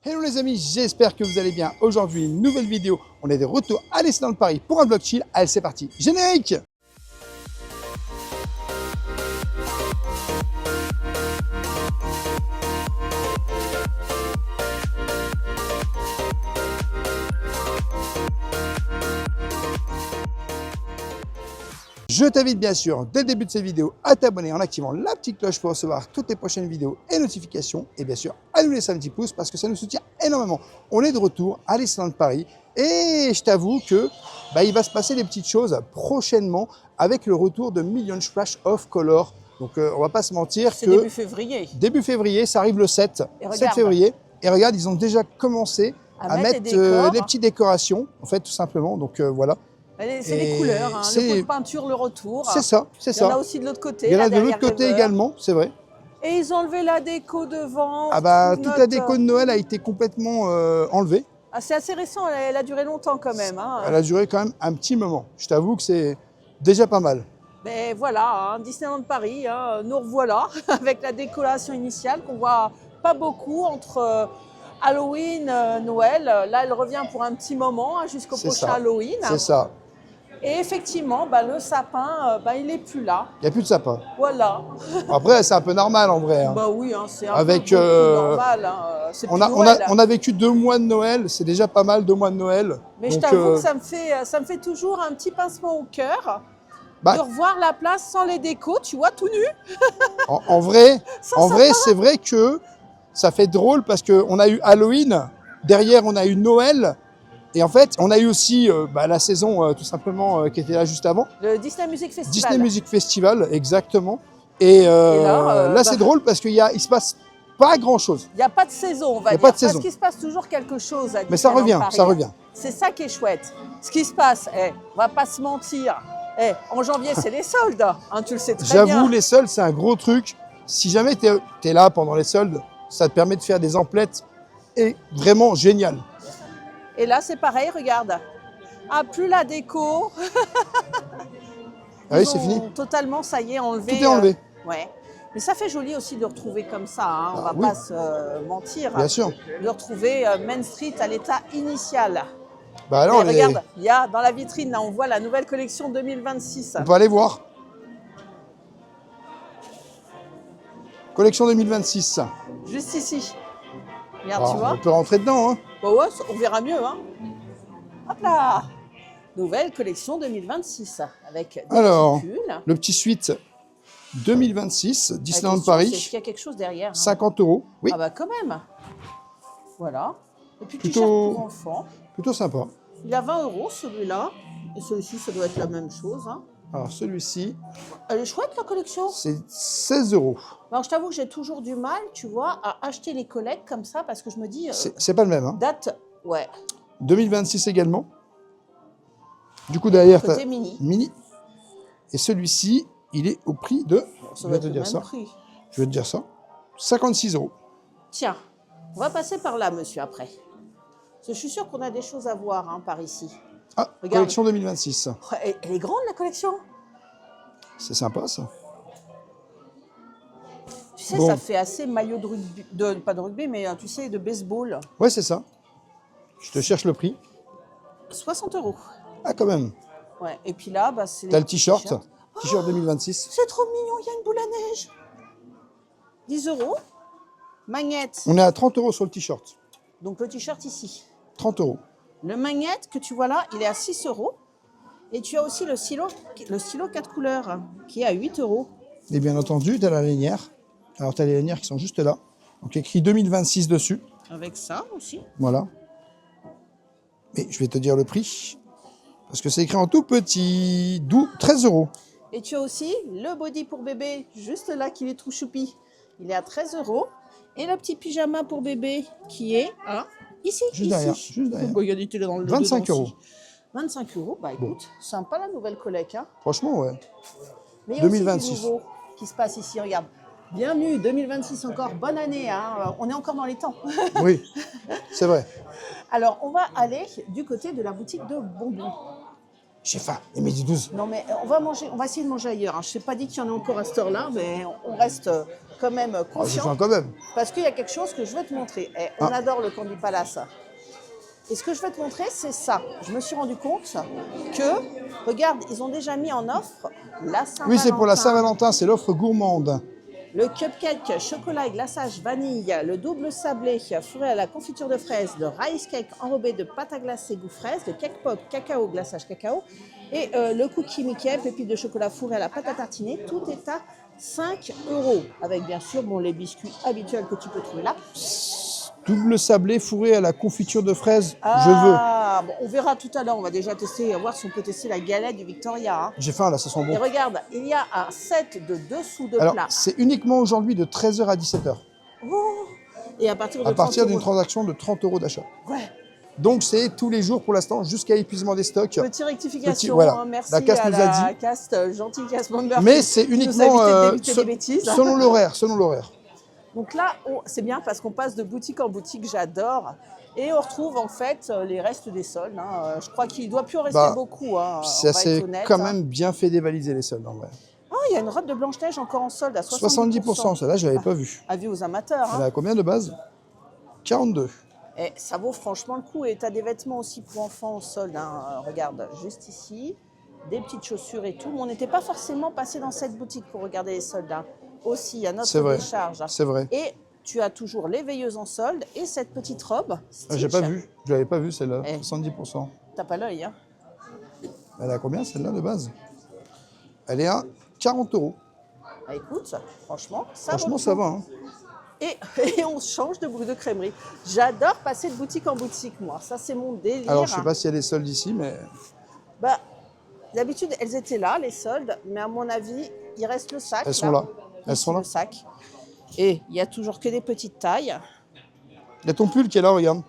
Hello les amis, j'espère que vous allez bien. Aujourd'hui, une nouvelle vidéo. On est de retour à Disneyland Paris pour un vlog chill. Allez, c'est parti. Générique! Je t'invite bien sûr, dès le début de cette vidéo, à t'abonner en activant la petite cloche pour recevoir toutes les prochaines vidéos et notifications. Et bien sûr, à nous laisser un petit pouce parce que ça nous soutient énormément. On est de retour à Disneyland Paris et je t'avoue que il va se passer des petites choses prochainement avec le retour de Minions Splash of Color. Donc on va pas se mentir que... C'est début février. Début février, ça arrive le 7 février. Et regarde, ils ont déjà commencé à mettre les petites décorations, en fait, tout simplement. Donc voilà. C'est les couleurs, hein, le pot de peinture, le retour. C'est ça, c'est ça. Il y en a aussi de l'autre côté. Il y en a de l'autre côté également, c'est vrai. Et ils ont enlevé la déco devant. Ah bah, toute la déco de Noël a été complètement enlevée. Ah, c'est assez récent, elle a duré longtemps quand même. Hein. Elle a duré quand même un petit moment. Je t'avoue que c'est déjà pas mal. Mais voilà, hein, Disneyland Paris, hein, nous revoilà avec la décoration initiale qu'on voit pas beaucoup entre Halloween, Noël. Là, elle revient pour un petit moment hein, jusqu'au prochain Halloween. C'est ça. Et effectivement, le sapin, il n'est plus là. Il n'y a plus de sapin. Voilà. Après, c'est un peu normal en vrai. Hein. Bah oui, hein, c'est un peu normal. Hein. On a vécu 2 mois de Noël, c'est déjà pas mal, 2 mois de Noël. Mais donc, je t'avoue que ça me fait toujours un petit pincement au cœur de revoir la place sans les décos, tu vois, tout nu. En vrai, c'est vrai que ça fait drôle parce qu'on a eu Halloween, derrière on a eu Noël. Et en fait, on a eu aussi la saison tout simplement qui était là juste avant. Le Disney Music Festival. Disney Music Festival, exactement. Et là, c'est drôle parce qu'il se passe pas grand-chose. Il n'y a pas de saison, on va dire. Pas de saison. Parce qu'il se passe toujours quelque chose à Disneyland Mais ça revient, Paris. ça revient. C'est ça qui est chouette. Ce qui se passe, on va pas se mentir. En janvier, c'est les soldes. Hein, tu le sais très bien. J'avoue, les soldes, c'est un gros truc. Si jamais tu es là pendant les soldes, ça te permet de faire des emplettes et vraiment génial. Et là, c'est pareil, regarde. Ah, plus la déco. Ah oui, c'est fini. Totalement, ça y est, enlevé. Tout est enlevé. Ouais. Mais ça fait joli aussi de le retrouver comme ça, hein. On va pas se mentir. Bien sûr. De retrouver Main Street à l'état initial. Bah non, regarde, il y a dans la vitrine, là, on voit la nouvelle collection 2026. On peut aller voir. Collection 2026. Juste ici. Regarde, tu vois. On peut rentrer dedans. Hein. Bah ouais, on verra mieux. Hein. Hop là. Nouvelle collection 2026 avec des pulls. Le petit suite 2026, Disneyland Paris. Est-ce qu'il y a quelque chose derrière hein. 50 €. Oui. Ah bah quand même. Voilà. Et puis t-shirt pour enfants. Plutôt sympa. Il a 20 € celui-là. Et celui-ci, ça doit être la même chose. Hein. Alors celui-ci. Elle est chouette la collection. C'est 16 €. Alors je t'avoue que j'ai toujours du mal, tu vois, à acheter les collègues comme ça parce que je me dis. C'est pas le même. Hein. Date, ouais. 2026 également. Du coup derrière, côté mini. Et celui-ci, il est au prix de. Je vais te dire ça. Je vais te dire ça. 56 €. Tiens, on va passer par là, monsieur, après. Parce que je suis sûre qu'on a des choses à voir hein, par ici. Ah, regarde. Collection 2026. Elle est grande, la collection. C'est sympa, ça. Tu sais, ça fait assez maillot de rugby, pas de rugby, mais tu sais, de baseball. Ouais, c'est ça. Je te cherche le prix. 60 €. Ah, quand même. Ouais, et puis là, c'est... T'as le t-shirt. T-shirt 2026. C'est trop mignon, il y a une boule à neige. 10 €. Magnette. On est à 30 € sur le t-shirt. Donc le t-shirt ici. 30 €. Le magnette que tu vois là, il est à 6 €. Et tu as aussi le stylo 4 couleurs qui est à 8 €. Et bien entendu, tu as la lanière. Alors, tu as les lanières qui sont juste là. Donc, écrit 2026 dessus. Avec ça aussi. Voilà. Mais je vais te dire le prix. Parce que c'est écrit en tout petit. D'où 13 €. Et tu as aussi le body pour bébé, juste là, qui est tout choupi. Il est à 13 €. Et le petit pyjama pour bébé qui est à ici. Juste derrière. Juste derrière. Il y a dans le 25 €. 25 €. Bah écoute, sympa la nouvelle collecte. Hein. Franchement, ouais. Mais il y a 2026. aussi du nouveau qui se passe ici. Regarde. Bienvenue, 2026 encore. Bonne année. Hein. On est encore dans les temps. Oui, c'est vrai. Alors, on va aller du côté de la boutique de bonbons. J'ai faim, il est midi 12. Non, mais on va essayer de manger ailleurs. Hein. Je ne sais pas dit qu'il y en a encore à cette heure-là, mais on reste quand même Ah, j'ai confiant. faim quand même. Parce qu'il y a quelque chose que je veux te montrer. Et on adore le Candy Palace. Et ce que je veux te montrer, c'est ça. Je me suis rendu compte que, regarde, ils ont déjà mis en offre la Saint-Valentin. Oui, c'est pour la Saint-Valentin, c'est l'offre gourmande. Le cupcake chocolat et glaçage vanille, le double sablé fourré à la confiture de fraises, le rice cake enrobé de pâte à glacer goût fraise, le cake pop cacao glaçage cacao et le cookie Mickey pépite de chocolat fourré à la pâte à tartiner. Tout est à 5 €. Avec bien sûr bon, les biscuits habituels que tu peux trouver là. Double sablé fourré à la confiture de fraises, Ah, bon, on verra tout à l'heure. On va déjà tester, voir si on peut tester la galette du Victoria. Hein. J'ai faim là, ça sent Et bon. regarde, il y a un set de dessous de Alors, plats. c'est uniquement aujourd'hui de 13h à 17h. Oh, et à partir de À partir 30 d'une €. transaction de 30 € d'achat. Ouais. Donc, c'est tous les jours pour l'instant jusqu'à épuisement des stocks. Petite rectification, voilà. hein, merci La caste à nous a la dit. caste, gentille caste member Mais qui- c'est qui nous a uniquement évité d'éviter des bêtises. selon l'horaire, selon l'horaire. Donc là, c'est bien parce qu'on passe de boutique en boutique, j'adore. Et on retrouve en fait les restes des soldes. Hein. Je crois qu'il ne doit plus en rester Bah, beaucoup. Hein. C'est On va être assez honnête, quand hein. même bien fait dévaliser les soldes en vrai. Oh, il y a une robe de Blanche-Neige encore en solde à 70%, celle-là, je ne l'avais pas vue. Avis aux amateurs. Elle Hein. a combien de base? 42. Et ça vaut franchement le coup. Et tu as des vêtements aussi pour enfants en solde. Hein. Regarde, juste ici, des petites chaussures et tout. Mais on n'était pas forcément passé dans cette boutique pour regarder les soldes. Hein. Aussi, il y a C'est notre vrai. décharge. C'est vrai. Et tu as toujours les veilleuses en solde et cette petite robe. Ah, j'ai Stitch. pas vu. Je l'avais pas vue celle-là. Eh. 70%. T'as pas l'œil, hein? Elle a combien celle-là de base? Elle est à 40 €. Ah, écoute, franchement, ça Franchement, vaut ça le va. coup. Hein. Et on change de crèmerie. J'adore passer de boutique en boutique, moi. Ça, c'est mon délire. Alors, je sais pas s'il y a des soldes ici, mais Bah, d'habitude, elles étaient là, les soldes. Mais à mon avis, il reste le sac. elles sont là. Elles Ici, sont là. le sac. Et il n'y a toujours que des petites tailles. Il y a ton pull qui est là, regarde.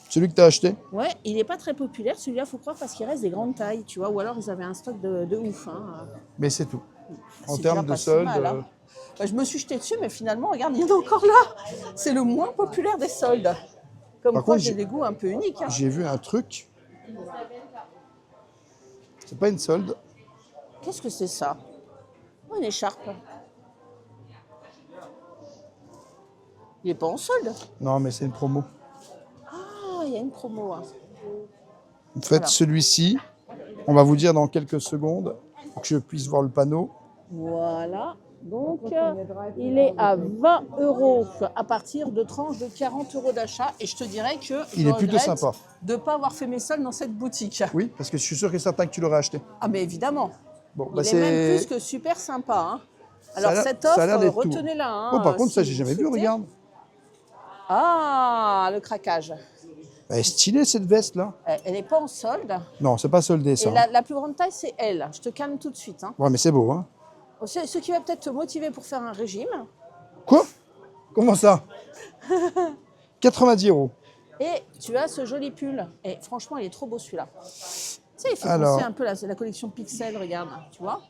Celui que tu as acheté. Ouais, il n'est pas très populaire, celui-là, faut croire, parce qu'il reste des grandes tailles, tu vois. Ou alors, ils avaient un stock de ouf. Hein. Mais c'est tout. En C'est termes déjà de pas si soldes, mal, hein. Bah, je me suis jetée dessus, mais finalement, regarde, il y en a encore là. C'est le moins populaire des soldes. Comme Par quoi, contre, j'ai des goûts un peu uniques. Hein. j'ai vu un truc. C'est pas une solde. Qu'est-ce que c'est ça? Oh, une écharpe. Il n'est pas en solde. Non, mais c'est une promo. Ah, il y a une promo. Hein. En fait, Voilà. celui-ci, on va vous dire dans quelques secondes pour que je puisse voir le panneau. Voilà. Donc, il est à 20 € à partir de tranches de 40 € d'achat. Et je te dirais que Il est plutôt sympa. de ne pas avoir fait mes soldes dans cette boutique. Oui, parce que je suis sûr que certain que tu l'aurais acheté. Ah, mais évidemment. Bon, Il est même plus que super sympa. Hein. Alors, Ça a l'air- cette ça a l'air offre, d'être tout. retenez-la. Hein, Oh, par contre, ça, si j'ai vous jamais vu, souhaitez. regarde. Ah, le craquage. Elle est stylée, cette veste-là. Elle n'est pas en solde. Non, c'est pas soldé, ça. Et la plus grande taille, c'est elle. Je te calme tout de suite. Hein. Ouais, mais c'est beau, hein. Ce qui va peut-être te motiver pour faire un régime. Quoi? Comment ça? 90 €. Et tu as ce joli pull. Et franchement, il est trop beau celui-là. Tu sais, il fait Alors. penser un peu à la collection Pixel, regarde. Tu vois.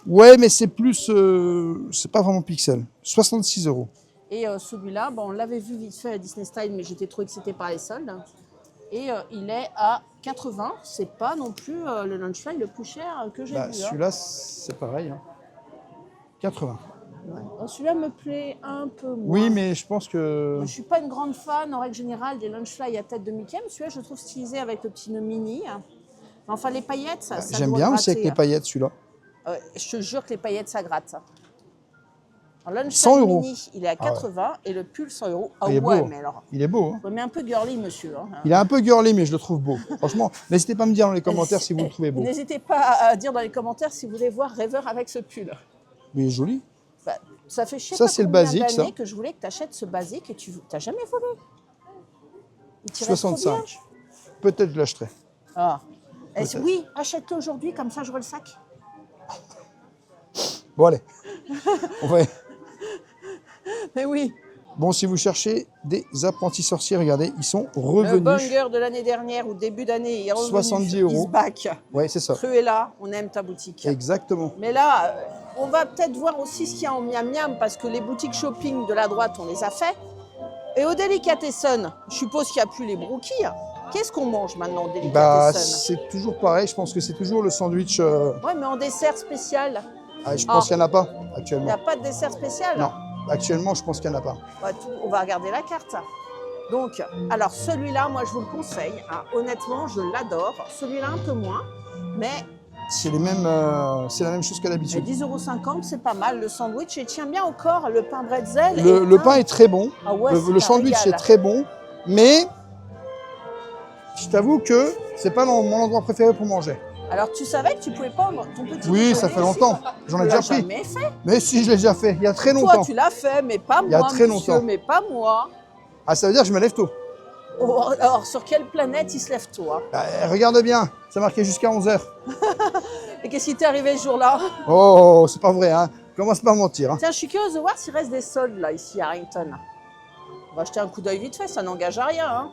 Ouais, mais c'est plus... c'est pas vraiment pixel. 66 €. Et celui-là, bon, on l'avait vu vite fait à Disney Style, mais j'étais trop excitée par les soldes. Et il est à 80. C'est pas non plus le Lunchfly le plus cher que j'ai Bah, vu. Hein. celui-là, c'est pareil. Hein. 80. Ouais. Bon, celui-là me plaît un peu moins. Oui, mais je pense que... Je ne suis pas une grande fan, en règle générale, des Lunchfly à tête de Mickey. Mais celui-là, je le trouve stylisé avec le petit nœud mini. Mais enfin, les paillettes, ça J'aime doit bien aussi gratter, avec les hein. paillettes, celui-là. Je te jure que les paillettes, ça gratte. Ça. Alors, Lunchfly 100 € mini, il est à 80 et le pull 100 €. Ah Il est ouais, beau. mais alors, Il est beau, hein. on met un peu girly, monsieur. Hein. Il est un peu girly, mais je le trouve beau. Franchement, n'hésitez pas à me dire dans les commentaires si vous le trouvez beau. N'hésitez pas à dire dans les commentaires si vous voulez voir Rêveur avec ce pull. Mais il est joli. Bah, ça fait je sais Ça, pas c'est le combien basique, ça. d'années que je voulais que tu achètes ce basique et tu n'as jamais volé. Il t'irait trop bien. 65. Peut-être je l'achèterai. Ah. Peut-être. Oui, achète-le aujourd'hui, comme ça j'aurai le sac. Bon, allez. On va... Mais oui, Bon, si vous cherchez des apprentis sorciers, regardez, ils sont le revenus. banger de l'année dernière ou début d'année, il est revenu. 70 He's €. back. Ouais, c'est ça. Cruella, on aime ta boutique. Exactement. Mais là, on va peut-être voir aussi ce qu'il y a en miam-miam, parce que les boutiques shopping de la droite, on les a fait. Et au Delicatessen, je suppose qu'il n'y a plus les brookies. Qu'est-ce qu'on mange maintenant au Bah, Delicatessen? c'est toujours pareil. Je pense que c'est toujours le sandwich. Ouais, mais en dessert spécial. Ah, je pense qu'il n'y en a pas Il n'y actuellement. a pas de dessert spécial? Non, actuellement, je pense qu'il n'y en a pas. On va regarder la carte. Donc, alors celui-là, moi je vous le conseille. Hein. Honnêtement, je l'adore. Celui-là un peu moins, mais C'est la même chose que d'habitude. 10,50 €, c'est pas mal. Le sandwich, il tient bien au corps. Le pain bretzel. Le pain est très bon. Ah ouais, Le c'est un sandwich régal. est très bon, mais je t'avoue que c'est pas mon endroit préféré pour manger. Alors, tu savais que tu pouvais pas ton petit Oui, déjeuner ça fait ici? longtemps. J'en ai Tu déjà l'as pris. jamais fait? Mais si, je l'ai déjà fait, il y a très Toi, longtemps. tu l'as fait, mais pas Il y a moi, très monsieur, longtemps. mais pas moi. Ah, ça veut dire que je me lève tôt. Oh, alors, sur quelle planète il se lève tôt, hein? Bah, regarde bien, ça marquait jusqu'à 11 h. Et qu'est-ce qui t'est arrivé ce jour-là? Oh, c'est pas vrai, hein. Commence pas à mentir. Hein. Tiens, je suis curieuse de voir s'il reste des soldes, là, ici, à Harrington. On va jeter un coup d'œil vite fait, ça n'engage à rien, hein.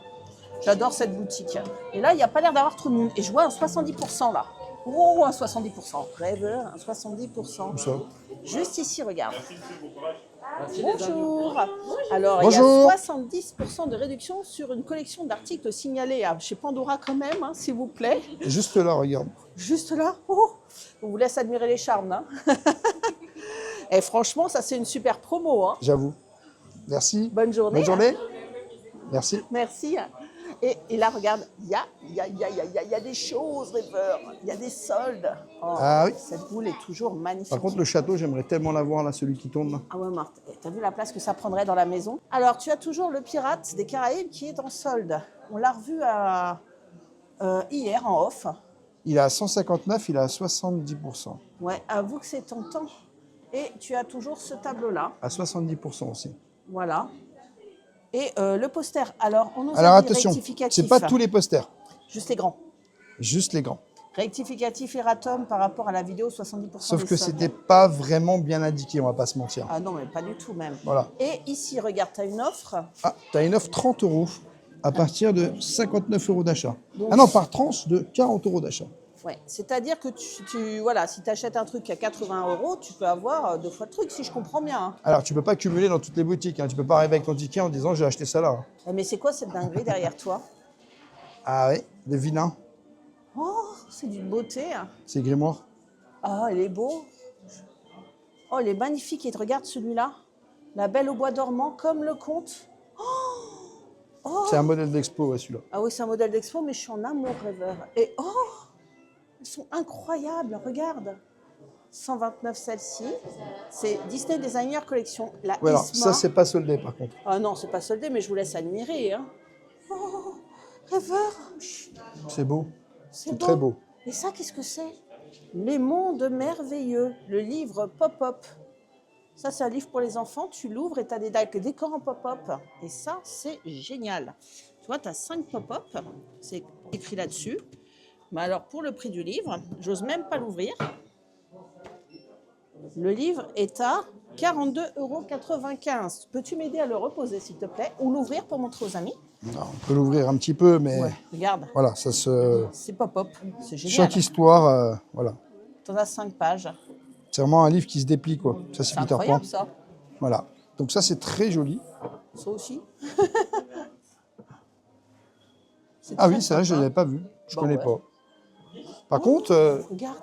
J'adore cette boutique. Et là, il n'y a pas l'air d'avoir trop de monde. Et je vois un 70% là. Oh, un 70%. Rêveur, un 70%. Comme ça. Juste ici, regarde. Bonjour. Alors, Bonjour. il y a 70% de réduction sur une collection d'articles signalés chez Pandora quand même, hein, s'il vous plaît. Juste là, regarde. Juste là. Oh, on vous laisse admirer les charmes. Hein. Et franchement, ça, c'est une super promo. Hein. J'avoue. Merci. Bonne journée. Bonne journée. Merci. Merci. Et là, regarde, il y a des choses, rêveur. Il y a des soldes. Oh, Ah oui. cette boule est toujours magnifique. Par contre, le château, j'aimerais tellement l'avoir là, celui qui tourne là. Ah ouais, Marthe, t'as vu la place que ça prendrait dans la maison? Alors, tu as toujours le Pirate des Caraïbes qui est en solde. On l'a revu hier en off. Il est à 159, il est à 70%. Ouais, avoue que c'est tentant. Et tu as toujours ce tableau-là. À 70% aussi. Voilà. Et le poster. Alors, on nous a Alors dit attention, rectificatif. c'est pas tous les posters, Juste les grands. juste les grands. Rectificatif erratum par rapport à la vidéo, 70% Sauf des que soldes. c'était pas vraiment bien indiqué, on va pas se mentir. Ah non, mais pas du tout même. Voilà. Et ici, regarde, tu as une offre. Ah, tu as une offre 30 € à partir de 59 € d'achat. Donc, Ah non, par tranche de 40 € d'achat. Ouais, c'est-à-dire que voilà, si tu achètes un truc à 80 €, tu peux avoir 2 fois le truc, si je comprends bien. Hein. Alors, tu peux pas cumuler dans toutes les boutiques. Hein. Tu peux pas arriver avec ton ticket en disant j'ai acheté ça là. Mais c'est quoi cette dinguerie derrière toi? Ah ouais, le vilain, Oh, c'est d'une beauté. Hein. c'est Grimoire. Ah, il est beau. Oh, il est magnifique. Et regarde celui-là. La Belle au bois dormant, comme le conte. C'est un modèle d'expo, ouais, celui-là. Ah oui, c'est un modèle d'expo, mais je suis en amour rêveur. Et oh, elles sont incroyables. Regarde. 129 celle-ci. C'est Disney Designer Collection. La Ouais, alors, Isma. ça, c'est pas soldé par contre. Ah non, c'est pas soldé, mais je vous laisse admirer. Hein. Oh, rêveur. C'est beau. C'est C'est très beau. Et ça, qu'est-ce que c'est? Les mondes merveilleux, le livre pop-up. Ça, c'est un livre pour les enfants. Tu l'ouvres et tu as des décors en pop-up. Et ça, c'est génial. Tu vois, tu as 5 pop-up. C'est écrit là-dessus. Mais alors, pour le prix du livre, j'ose même pas l'ouvrir. Le livre est à 42,95 €. Peux-tu m'aider à le reposer, s'il te plaît? Ou l'ouvrir pour montrer aux amis? Non, on peut l'ouvrir un petit peu, mais Ouais, regarde. voilà, ça se. C'est pop-up. C'est génial. Chaque histoire, voilà. Tu en as 5 pages. C'est vraiment un livre qui se déplie, quoi. Ça, c'est C'est Peter Pan. incroyable, ça. Voilà. Donc ça, c'est très joli. Ça aussi. C'est Ah très oui, ça, je ne sympa. l'avais pas vu. Je Bah connais ouais. pas. Par contre, Regarde.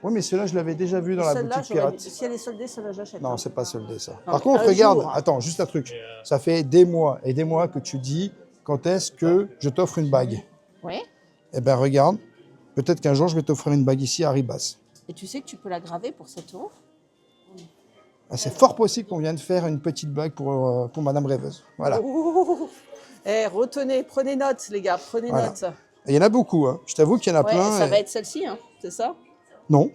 oui, mais celui-là, je l'avais déjà vu dans la Celle-là, boutique pirate. si elle est soldée, celle-là, j'achète. Non, hein. c'est pas soldé, ça. Non, Par contre, un regarde, jour. attends, juste un truc. Ça fait des mois et des mois que tu dis quand est-ce que je t'offre une bague. Oui. Eh bien, regarde, peut-être qu'un jour, je vais t'offrir une bague ici à Ribas. Et tu sais que tu peux la graver pour 7 €. Ah, c'est fort possible qu'on vienne de faire une petite bague pour Madame Rêveuse. Voilà. Ouh. Eh, retenez, prenez note, les gars, prenez Voilà. note. Et il y en a beaucoup, hein. Je t'avoue qu'il y en a Ouais, plein. ça et- va être celle-ci, hein, c'est ça? Non,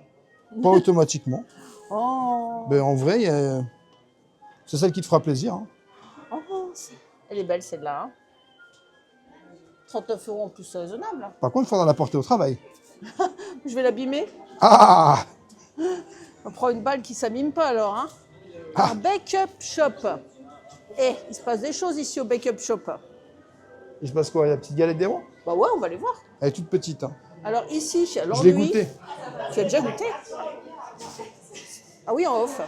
pas automatiquement. Oh, Ben, en vrai, c'est celle qui te fera plaisir. Hein. oh, elle est belle celle-là. Hein. 39 € en plus, c'est raisonnable. Hein. Par contre, il faudra la porter au travail. Je vais l'abîmer. Ah On prend une balle qui ne s'abîme pas alors. Hein. Ah. Un bake-up shop. Eh, il se passe des choses ici au bake-up shop. Il se passe quoi? Il y a la petite galette des rois? Bah ouais, on va les voir. Elle est toute petite. Hein. Alors ici, Je l'ai l'ennui. goûté. Tu as déjà goûté? Ah oui, en off.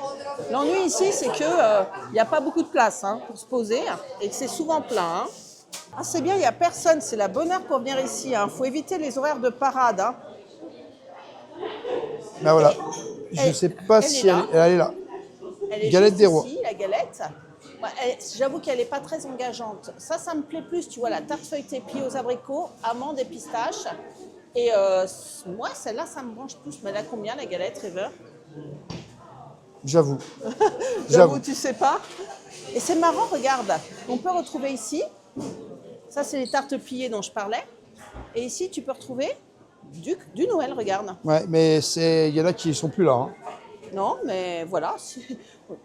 L'ennui ici, c'est que n'y a pas beaucoup de place hein, pour se poser et que c'est souvent plein. Hein. Ah, c'est bien, il n'y a personne. C'est la bonne heure pour venir ici. Il faut éviter les horaires de parade. Hein. Ben voilà. Je ne sais pas elle si est là. elle est là. Elle est Galette juste des rois. ici, la galette. Ouais, j'avoue qu'elle n'est pas très engageante. Ça me plaît plus, tu vois, la tarte feuilletée pie aux abricots, amandes et pistaches. Et moi, celle-là, ça me branche plus. Mais elle a combien, la galette, River? J'avoue. J'avoue, tu sais pas. Et c'est marrant, regarde. On peut retrouver ici, ça c'est les tartes pliées dont je parlais. Et ici, tu peux retrouver du Noël, regarde. Ouais, mais il y en a qui ne sont plus là. Hein. Non, mais voilà.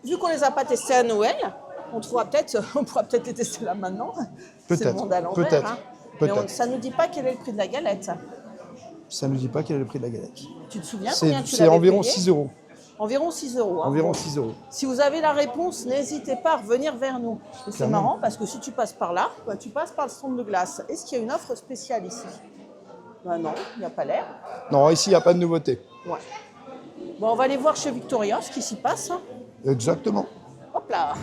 Vu qu'on les a pas testés à Noël, on pourra peut-être les tester là maintenant. C'est le Peut-être. monde à l'envers. Peut-être. Hein. Peut-être. Mais ça ne nous dit pas quel est le prix de la galette. Ça ne nous dit pas quel est le prix de la galette. Tu te souviens combien tu C'est l'avais environ payé? 6 euros. Environ 6 euros. Hein. Environ 6 euros. Si vous avez la réponse, n'hésitez pas à revenir vers nous. Et c'est Clairement. marrant parce que si tu passes par là, bah, tu passes par le stand de glace. Est-ce qu'il y a une offre spéciale ici? Bah non, il n'y a pas l'air. Non, ici, il n'y a pas de nouveauté. Ouais. Bon, on va aller voir chez Victoria ce qui s'y passe. Hein. Exactement. Hop là.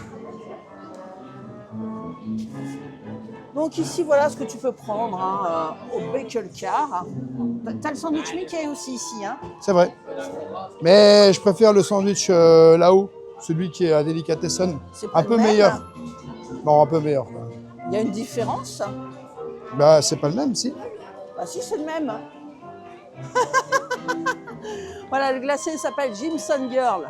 Donc ici, voilà ce que tu peux prendre hein, au Baker Car. T'as le sandwich Mickey aussi ici. Hein. C'est vrai. Mais je préfère le sandwich là-haut, celui qui est à Delicatessen. C'est pas Un le peu même. meilleur. Non, un peu meilleur. Il y a une différence. Bah, c'est pas le même, si. Ah si, c'est le même. Voilà, le glacé s'appelle Jimson Girl.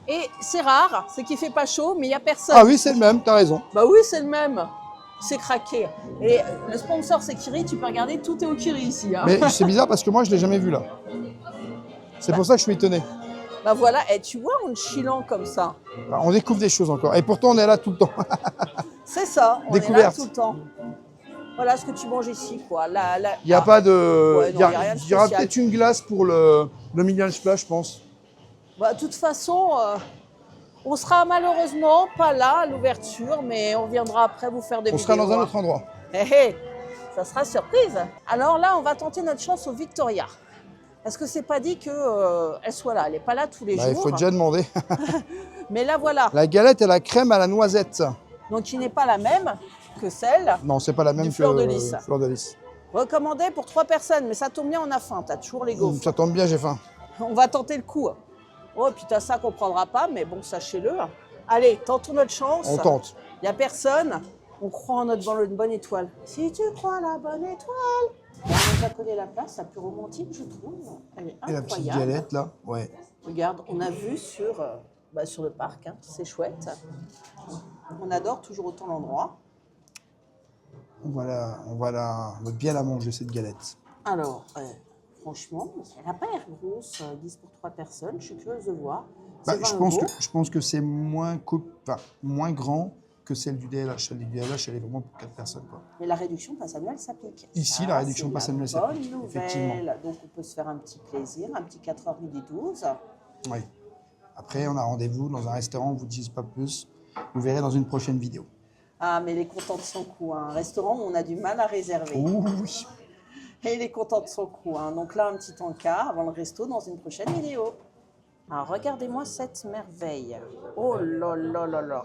Et c'est rare, c'est qu'il fait pas chaud, mais il n'y a personne. Ah oui, c'est le même, t'as raison. Bah oui, c'est le même. C'est craqué. Et le sponsor, c'est Kiri. Tu peux regarder, tout est au Kiri ici. Hein. Mais c'est bizarre parce que moi, je l'ai jamais vu là. C'est pour ça que je suis étonné. Bah voilà, et tu vois, en chillant comme ça. Bah, on découvre des choses encore. Et pourtant, on est là tout le temps. C'est ça, on est là Découverte. tout le temps. Voilà ce que tu manges ici, quoi. Il n'y a pas de... Ouais, non, y a rien de il y aura spécial. peut-être une glace pour le Minion Splash, je pense. Bah, de toute façon, on sera malheureusement pas là à l'ouverture, mais on viendra après vous faire des On vidéos. sera dans un hein. autre endroit. Hé hé, ça sera surprise. Alors là, on va tenter notre chance au Victoria. Parce que c'est pas dit qu'elle soit là. Elle n'est pas là tous les Bah, il jours. faut déjà demander. Mais là, voilà. La galette et la crème à la noisette. Donc, qui n'est pas la même que celle Non, c'est pas la même du que fleur de lys. fleur de lys. recommandée pour 3 personnes. Mais ça tombe bien, on a faim. T'as toujours les gaufres. Ça tombe bien, j'ai faim. On va tenter le coup. Oh, puis t'as ça qu'on prendra pas, mais bon, sachez-le. Allez, tentons notre chance. On tente. Il n'y a personne. On croit en notre bonne étoile. Si tu crois à la bonne étoile. On a déjà collé la place, la plus romantique, je trouve. Elle est Et la petite incroyable. galette là, ouais. Regarde, on a vu sur le parc, hein. C'est chouette. On adore toujours autant l'endroit. On va bien la manger cette galette. Alors, franchement, elle n'a pas l'air grosse, 10 pour 3 personnes. Je suis curieuse de voir. Bah, C'est 20 euros. je pense que c'est moins grand que celle du DLH. Celle du DLH, elle est vraiment pour 4 personnes. Quoi. Mais la réduction passe annuelle s'applique. Ici, Ça, la réduction c'est passe la annuelle s'applique, bonne nouvelle. effectivement. Donc, on peut se faire un petit plaisir, un petit 4h midi 12. Oui. Après, on a rendez-vous dans un restaurant, on ne vous dit pas plus. Vous verrez dans une prochaine vidéo. Ah, mais il est content de son coup. Hein. Un restaurant où on a du mal à réserver. Ouh, oui. Et il est content de son coup. Hein. Donc là, un petit encart avant le resto dans une prochaine vidéo. Alors, regardez-moi cette merveille. Oh là là là là.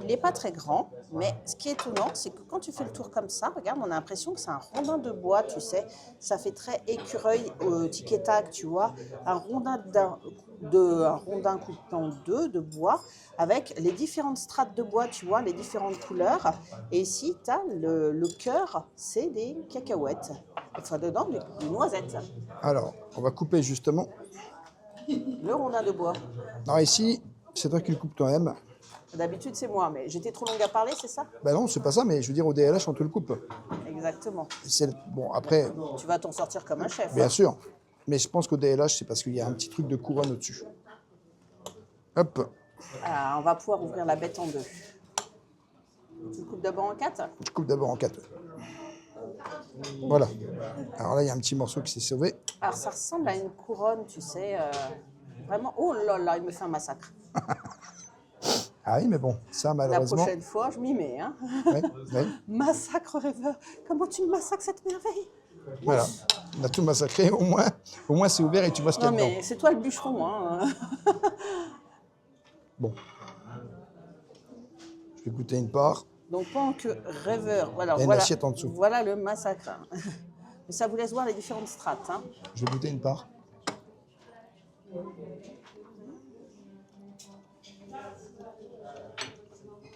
Il n'est pas très grand, mais ce qui est étonnant, c'est que quand tu fais le tour comme ça, regarde, on a l'impression que c'est un rondin de bois, tu sais. Ça fait très écureuil tic et tac, tu vois. Un rondin coupé en deux de bois avec les différentes strates de bois, tu vois, les différentes couleurs. Et ici, tu as le cœur, c'est des cacahuètes. Enfin, dedans, des noisettes. Alors, on va couper justement. Le rondin de bois. Alors ici, c'est toi qui le coupes toi-même. D'habitude, c'est moi, mais j'étais trop longue à parler, c'est ça? Ben non, c'est pas ça, mais je veux dire, au DLH, on te le coupe. Exactement. Bon, après, Tu vas t'en sortir comme un chef. bien Hein. sûr. Mais je pense qu'au DLH, c'est parce qu'il y a un petit truc de couronne au-dessus. Hop, Ah, on va pouvoir ouvrir la bête en deux. Tu le coupes d'abord en 4? je coupe d'abord en 4. Voilà. Alors là, il y a un petit morceau qui s'est sauvé. Alors, ça ressemble à une couronne, tu sais. Vraiment. Oh là là, il me fait un massacre. Ah oui, mais bon, ça, La malheureusement... prochaine fois, je m'y mets. Hein. Ouais, ouais. Massacre rêveur. Comment tu me massacres cette merveille? Voilà, on a tout massacré, au moins c'est ouvert et tu vois ce qu'il y a Non, dedans. mais c'est toi le bûcheron. Hein. Bon, je vais goûter une part. Donc, pendant que rêveur. Voilà, Il y a une voilà, assiette en dessous. voilà le massacre. Mais ça vous laisse voir les différentes strates. Hein. Je vais goûter une part.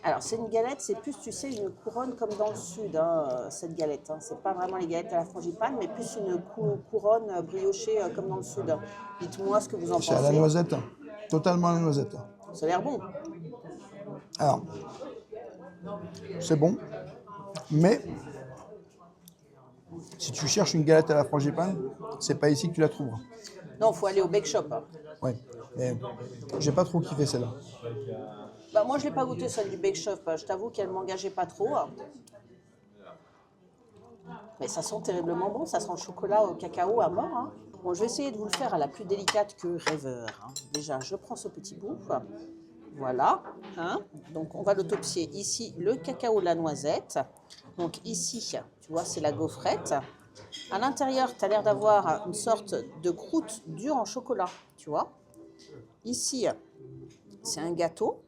Alors, c'est une galette, c'est plus, tu sais, une couronne comme dans le sud, hein, cette galette. Hein. C'est pas vraiment les galettes à la frangipane, mais plus une couronne briochée comme dans le sud. Dites-moi ce que vous en C'est à la pensez. noisette, totalement à la noisette. Ça a l'air bon. Alors, c'est bon, mais si tu cherches une galette à la frangipane, c'est pas ici que tu la trouveras. Non, il faut aller au bake shop. Ouais, mais j'ai pas trop kiffé celle-là. Bah, moi, je l'ai pas goûté celle du bake shop. Je t'avoue qu'elle m'engageait pas trop. Mais ça sent terriblement bon. Ça sent le chocolat au cacao à mort. Hein. Bon, je vais essayer de vous le faire à la plus délicate que rêveur. Hein. Déjà, je prends ce petit bout. Voilà. Hein. Donc, on va l'autopsier ici le cacao, la noisette. Donc, ici, tu vois, c'est la gaufrette. À l'intérieur, tu as l'air d'avoir une sorte de croûte dure en chocolat. Tu vois. Ici, c'est un gâteau.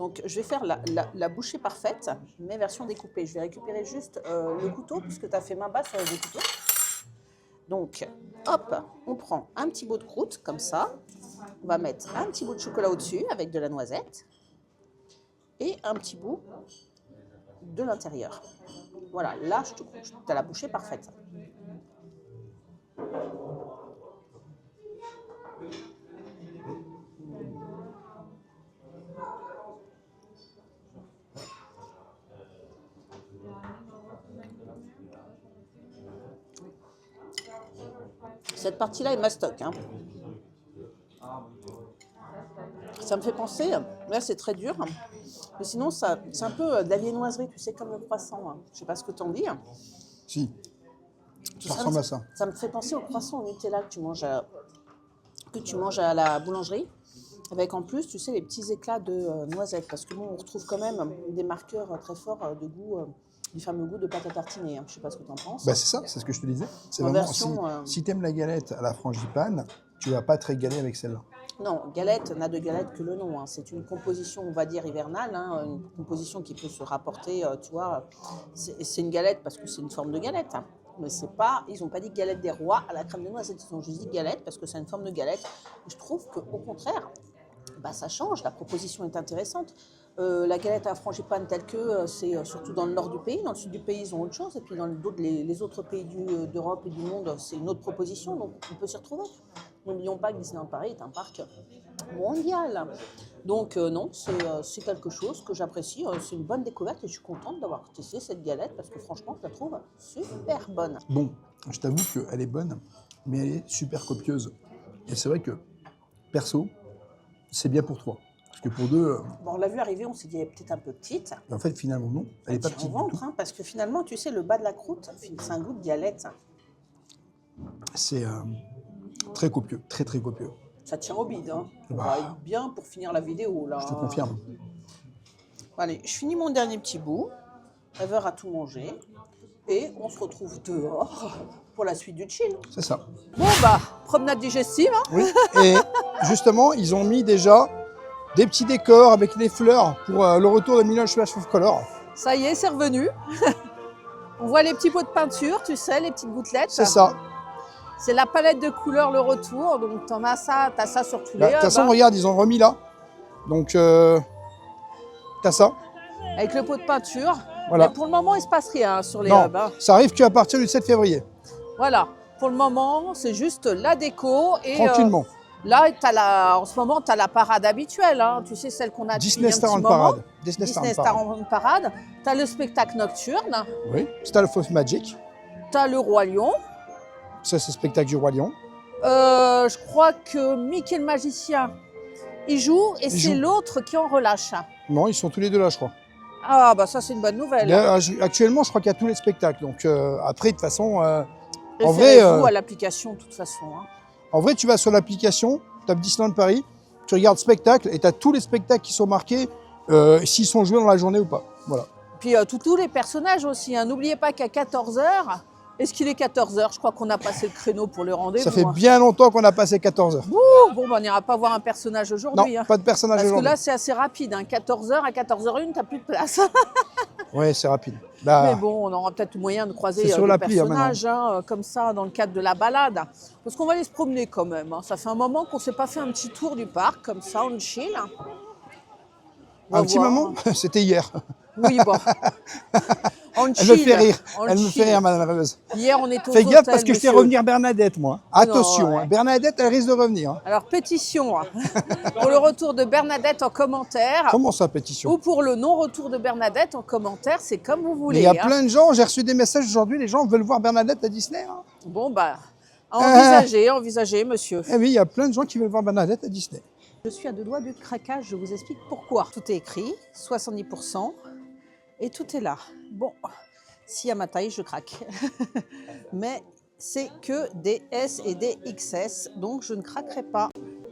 Donc, je vais faire la bouchée parfaite, mais version découpée. Je vais récupérer juste le couteau, puisque tu as fait main basse sur le couteau. Donc, hop, on prend un petit bout de croûte, comme ça. On va mettre un petit bout de chocolat au-dessus, avec de la noisette. Et un petit bout de l'intérieur. Voilà, là, tu as la bouchée parfaite. Cette partie-là est mastoc. Hein. Ça me fait penser, là c'est très dur, mais sinon c'est un peu de la viennoiserie, tu sais, comme le croissant. Hein. Je ne sais pas ce que tu en dis. Si, ça ressemble à ça. Ça me fait penser au croissant au Nutella que tu manges à la boulangerie, avec en plus, tu sais, les petits éclats de noisettes, parce que bon, on retrouve quand même des marqueurs très forts de goût. Du fameux goût de pâte à tartiner. Hein. Je ne sais pas ce que tu en penses. Bah c'est ça, c'est ce que je te disais. C'est En vraiment, version, si tu aimes la galette à la frangipane, tu vas pas te régaler avec celle-là. Non, galette n'a de galette que le nom. Hein. C'est une composition, on va dire, hivernale, hein, une composition qui peut se rapporter, tu vois. C'est une galette parce que c'est une forme de galette. Hein. Mais c'est pas, ils n'ont pas dit galette des rois à la crème de noisette. Ils ont juste dit galette parce que c'est une forme de galette. Et je trouve qu'au contraire, bah, ça change. La proposition est intéressante. La galette à la frangipane telle que c'est surtout dans le nord du pays. Dans le sud du pays, ils ont autre chose. Et puis dans les autres pays d'Europe et du monde, c'est une autre proposition. Donc on peut s'y retrouver. N'oublions pas que Disneyland Paris est un parc mondial. Donc non, c'est quelque chose que j'apprécie. C'est une bonne découverte et je suis contente d'avoir testé cette galette parce que franchement, je la trouve super bonne. Bon, je t'avoue qu'elle est bonne, mais elle est super copieuse. Et c'est vrai que, perso, c'est bien pour toi. Parce que pour deux... Bon, on l'a vu arriver, on s'est dit elle est peut-être un peu petite. En fait, finalement, non. Elle n'est pas tient petite au du ventre, tout. hein, parce que finalement, tu sais, le bas de la croûte, c'est un goût de galette. C'est très copieux, très très copieux. Ça tient au bide. Hein. On Bah. va être bien pour finir la vidéo. Là. Je te confirme. Allez, je finis mon dernier petit bout. Ever a tout mangé. Et on se retrouve dehors pour la suite du chill. C'est ça. Bon, bah, promenade digestive. Hein. Oui. Et justement, ils ont mis déjà des petits décors avec des fleurs pour le retour de Milan of Color. Ça y est, c'est revenu. On voit les petits pots de peinture, tu sais, les petites gouttelettes. C'est ça. C'est la palette de couleurs, le retour. Donc, t'en as ça, t'as ça sur tous Bah, les de toute hubs, façon, hein. regarde, ils ont remis là. Donc, t'as ça. Avec le pot de peinture. Voilà. Mais pour le moment, il ne se passe rien sur les Non, hubs. Hein. ça arrive qu'à partir du 7 février. Voilà. Pour le moment, c'est juste la déco. Et Tranquillement. là, en ce moment, tu as la parade habituelle. Hein. Tu sais, celle qu'on a Disney depuis un Star petit on moment. Parade. Disney Disney Star Star on Parade. on Parade. Tu as le spectacle nocturne. Oui. Star of Magic. Tu as le Roi Lion. Ça, c'est le spectacle du Roi Lion. Je crois que Mickey le magicien, il joue et Il c'est joue. l'autre qui en relâche. Non, ils sont tous les deux là, je crois. Ah, bah ça, c'est une bonne nouvelle. Là, actuellement, je crois qu'il y a tous les spectacles. Donc, après, de toute façon, en Référez-vous vrai, à l'application, de toute façon. Hein. tu vas sur l'application, tu tapes Disneyland Paris, tu regardes spectacle et tu as tous les spectacles qui sont marqués, s'ils sont joués dans la journée ou pas. Voilà. Puis tous les personnages aussi. Hein. N'oubliez pas qu'à 14h, est-ce qu'il est 14h? Je crois qu'on a passé le créneau pour le rendez-vous. Ça fait hein. bien longtemps qu'on a passé 14 heures. Ouh, bon, bah, on n'ira pas voir un personnage Non, aujourd'hui. Hein. pas de personnage Parce que aujourd'hui. là, c'est assez rapide. Hein. 14h à 14h01, tu n'as plus de place. Ouais, c'est rapide. Bah, Mais bon, on aura peut-être moyen de croiser C'est sur des l'appli, hein, personnages comme ça dans le cadre de la balade. Parce qu'on va aller se promener quand même. Hein. Ça fait un moment qu'on ne s'est pas fait un petit tour du parc comme ça, on chill. On va Un petit voir. moment, c'était hier. Oui, bon. On Elle me chill, fait rire. on Elle me chill. fait rire, madame la rêveuse. Hier, on est aux Fais gaffe hôtels, parce que je fais monsieur. revenir Bernadette, moi. Attention, Non, ouais. hein, Bernadette, elle risque de revenir. Hein. Alors, pétition hein, pour le retour de Bernadette en commentaire Comment ça, pétition? ou pour le non-retour de Bernadette en commentaire, c'est comme vous Mais voulez. il y a hein. plein de gens, j'ai reçu des messages aujourd'hui, les gens veulent voir Bernadette à Disney. Hein. Bon, bah, envisagez, monsieur. Eh oui, il y a plein de gens qui veulent voir Bernadette à Disney. Je suis à 2 doigts du craquage, je vous explique pourquoi. Tout est écrit, 70%, et tout est là. Bon, s'il y a ma taille, je craque. Mais c'est que des S et des XS, donc je ne craquerai pas.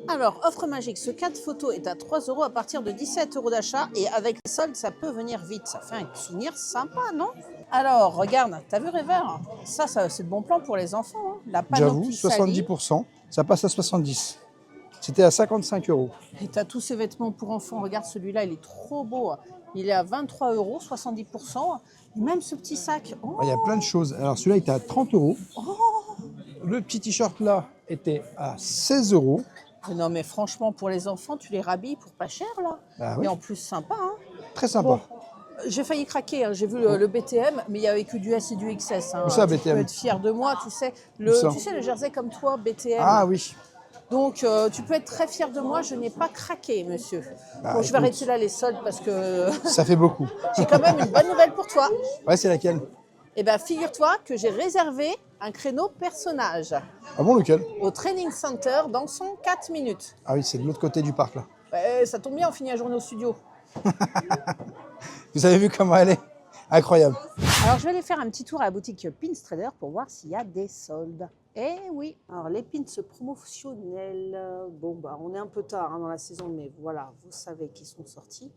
Alors, offre magique, ce cadre photo est à 3 € à partir de 17 € d'achat, et avec les soldes, ça peut venir vite. Ça fait un souvenir sympa, non? Alors, regarde, t'as vu Rêveur? Ça c'est de bon plan pour les enfants. Hein. La J'avoue, panoplie salie. 70%, ça passe à 70. C'était à 55 €. Et tu as tous ces vêtements pour enfants. Regarde celui-là, il est trop beau. Il est à 23 €, 70%. Et même ce petit sac. Oh, Il y a plein de choses. Alors celui-là était à 30 €. Le petit t-shirt là était à 16 €. non, mais franchement, pour les enfants, tu les rhabilles pour pas cher, là. Ah oui, Et en plus, sympa. Hein. très sympa. Bon, j'ai failli craquer. Hein. J'ai vu le BTM, mais il n'y avait que du S et du XS. Hein. Où ça, Tu BTM? peux être fier de moi, tu sais. Où ça? Tu sais, le jersey comme toi, BTM. Ah oui. Donc, tu peux être très fier de moi. Je n'ai pas craqué, monsieur. Bah, bon, je vais écoute. arrêter là les soldes parce que Ça fait beaucoup. j'ai quand même une bonne nouvelle pour toi. Ouais, c'est laquelle? Eh bien, figure-toi que j'ai réservé un créneau personnage Ah bon, lequel? au Training Center dans 104 minutes. Ah oui, c'est de l'autre côté du parc là. Ça tombe bien, on finit la journée au studio. Vous avez vu comment elle est? Incroyable. Alors, je vais aller faire un petit tour à la boutique Pins Trader pour voir s'il y a des soldes. Eh oui, alors les pins promotionnels, bon, bah, on est un peu tard hein, dans la saison, mais voilà, vous savez qu'ils sont sortis.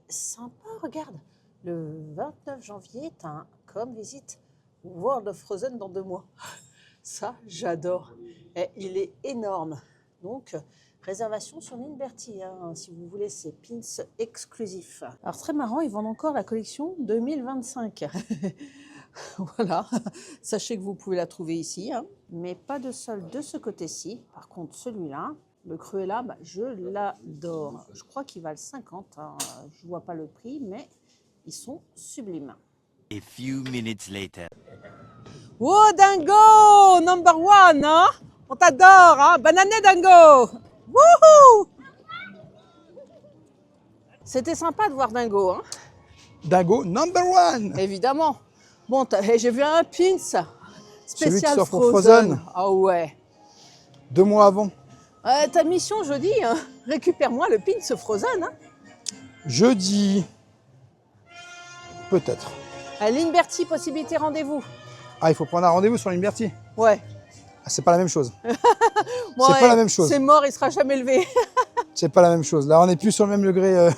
Sympa, regarde, le 29 janvier, tu as un comme visite World of Frozen dans 2 mois. Ça, j'adore. Il est énorme. Donc, réservation sur Ninberty, hein, si vous voulez ces pins exclusifs. Alors, très marrant, ils vendent encore la collection 2025. Voilà, sachez que vous pouvez la trouver ici, hein. Mais pas de solde de ce côté-ci. Par contre, celui-là, le Cruella, bah, je l'adore. Je crois qu'ils valent 50, hein. Je ne vois pas le prix, mais ils sont sublimes. A few minutes later. Oh, Dingo, number one, hein. On t'adore, hein. Bonne année, Dingo. Wouhou. C'était sympa de voir Dingo, hein. Dingo number one. Évidemment. Bon, j'ai vu un pins Celui spécial qui sort pour Frozen. Frozen. Ah ouais. 2 mois avant. Ta mission jeudi, hein. Récupère-moi le pins Frozen. Hein. Jeudi. Peut-être. Linberty, possibilité rendez-vous. Ah, il faut prendre un rendez-vous sur Liberty. Ouais. Ah, c'est pas la même chose. Bon, C'est pas la même chose. C'est mort, il sera jamais levé. C'est pas la même chose. Là, on n'est plus sur le même degré.